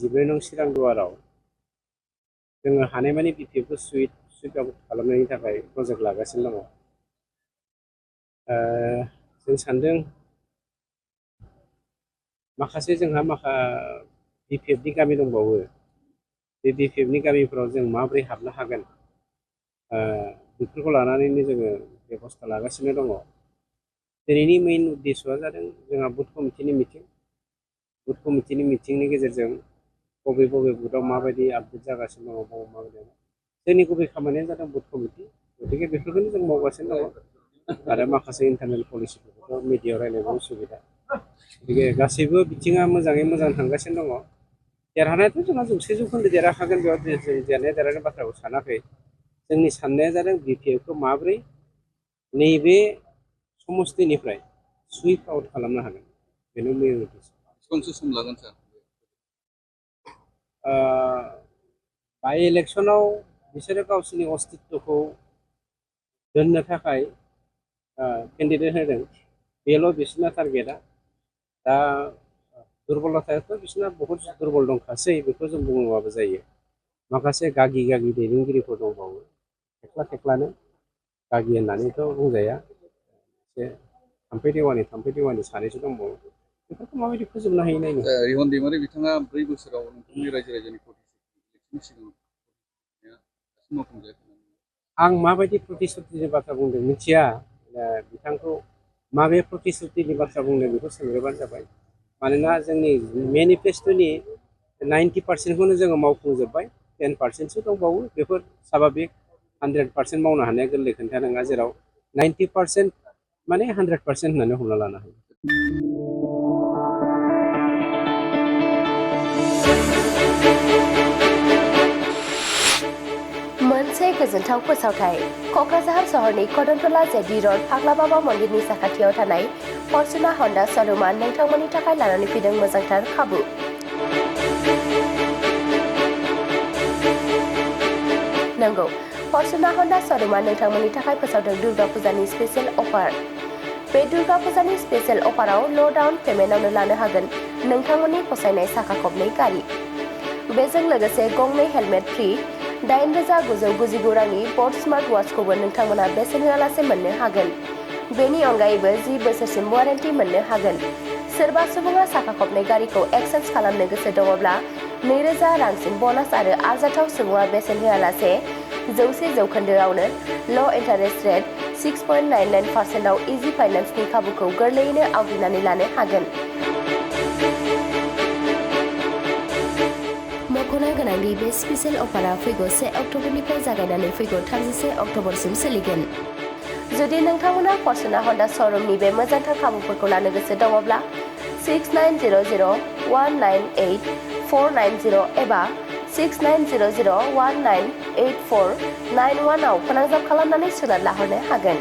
14 नं चिरां दुवाराव जोङो हानायमानि BPFखौ सुइट आउट खालामनायनि थाखाय प्रजेक्ट लागासिनो दङ। जों सानदों माखासे जोंहा BPFनि गामि दंबावो। बे BPFनि गामिफोराव जों माबोरै हाबनो हागोन बेफोरखौ लानानैनो जोङो बेबस्था लागासिनो दङ। दिनैनि मेइन उद्देश्यआ जादों जोंहा बुथ कमिटिनि मिटिंनि गेजेरजों बबे बुथआव माबायदि आपडेट जागासिनो दङ, बबे माबायदि जोंनि गुबै खामानिया जादों बुथ कमिटि। गतिके बेफोरखौनो जों मावगासिनो दङ आरो माखासे इन्टारनेल पलिसिफोरखौथ' मिडियायाव रायलायनो उसुबिदा। गतिके गासैबो बिथिङा मोजाङै मोजां थांगासिनो दङ। देरहानायाथ' जोंहा 100% देरहाखागोन, बेयाव देरहानाय बाथ्राखौ सानाखै। जोंनि साननाया जादों BPFखौ माबोरै नैबे समस्तिनिफ्राय सुइप आउट खालामनो हागोन, बेनो मेइन उद्देश्य। बेसेबांसो सम लागोन सार? बाय इलेक्सनाव बिसोरो गावसोरनि अस्तित्वखौ दोननो थाखाय केन्डिडेट होदों, बेल' बिसोरना टारगेटआ। दा दुरबलतायाथ' बिसोरना बहुद दुरबल दंखासै, बेखौ जों बुङोबाबो जायो। माखासे गागि दैदेनगिरिफोर दंबावो, थेख्लानो गागि होननानैथ' बुंजाया, एसे थाम्फै देवानि सानैसो दंबावो। बेफोरखौ माबायदि फोजोबनो हायो नायनो। रिहन दैमारि बिथाङा 4 बोसोराव नोंथांनि रायजोनि आं माबायदि प्रतिश्रुतिनि बाथ्रा बुंदों मिथिया। बिथांखौ माबे प्रतिश्रुतिनि बाथ्रा बुंदों बेखौ सोंग्रोबानो जाबाय। मानोना जोंनि मेनिफेस्ट'नि 90% जोङो मावफुंजोब्बाय, 10%सो दंबावो। बेफोर स्वाभाबिक 100% मावनो हानाया गोरलै खोथा नङा, जेराव 90% माने 100% होननानै हमना लानो हायो। मोनसे गोजोनथाव फोसावथाय। क'क्राझार सहरनि कदमतला जेडि र'ड फाग्ला बाबा मन्दिरनि साखाथियाव थानाय फर्चुना हन्डा श'रुमआ नोंथांमोननि थाखाय लानानै फैदों मोजांथार खाबु। नंगौ, फर्चुना हन्डा श'रुमआ नोंथांमोननि थाखाय फोसावदों दुर्गा फुजानि स्पेशेल अफार। बे दुर्गा फुजानि स्पेशेल अफाराव ल' डाउन पेमेन्टआवनो लानो हागोन नोंथांमोननि फसायनाय साखा खबनै गारि। बेजों लोगोसे गंनै हेलमेट फ्रि, 8,999 रांनि बट स्मार्ट वाचखौबो नोंथांमोना बेसेन होआलासे मोननो हागोन। बेनि अनगायैबो 10 बोसोरसिम वारेन्टि मोननो हागोन। सोरबा सुबुङा साखा खबनै गारिखौ एक्सचेन्ज खालामनो गोसो दङब्ला 2,000 रांसिम बोनास आरो आरजाथाव सुबुङा बेसेन होआलासे 100%आवनो ल' इन्टारेस्ट रेट 6.99% इजि फाइनान्सनि खाबुखौ गोरलैयैनो आवग्रिनानै लानो हागोन। मख'नो गोनांदि बे स्पेशेल अफारा फैगौ 1 अक्ट'बरनिफ्राय जागायनानै फैगौ 31 अक्ट'बरसिम सोलिगोन। जुदि नोंथांमोना फर्चुना हन्डा श'रुमनि बे मोजांथार खाबुफोरखौ लानो गोसो दङब्ला 6900198490 एबा 6900198491 आव फोनांजाब खालामनानै सोनार लाहरनो हागोन।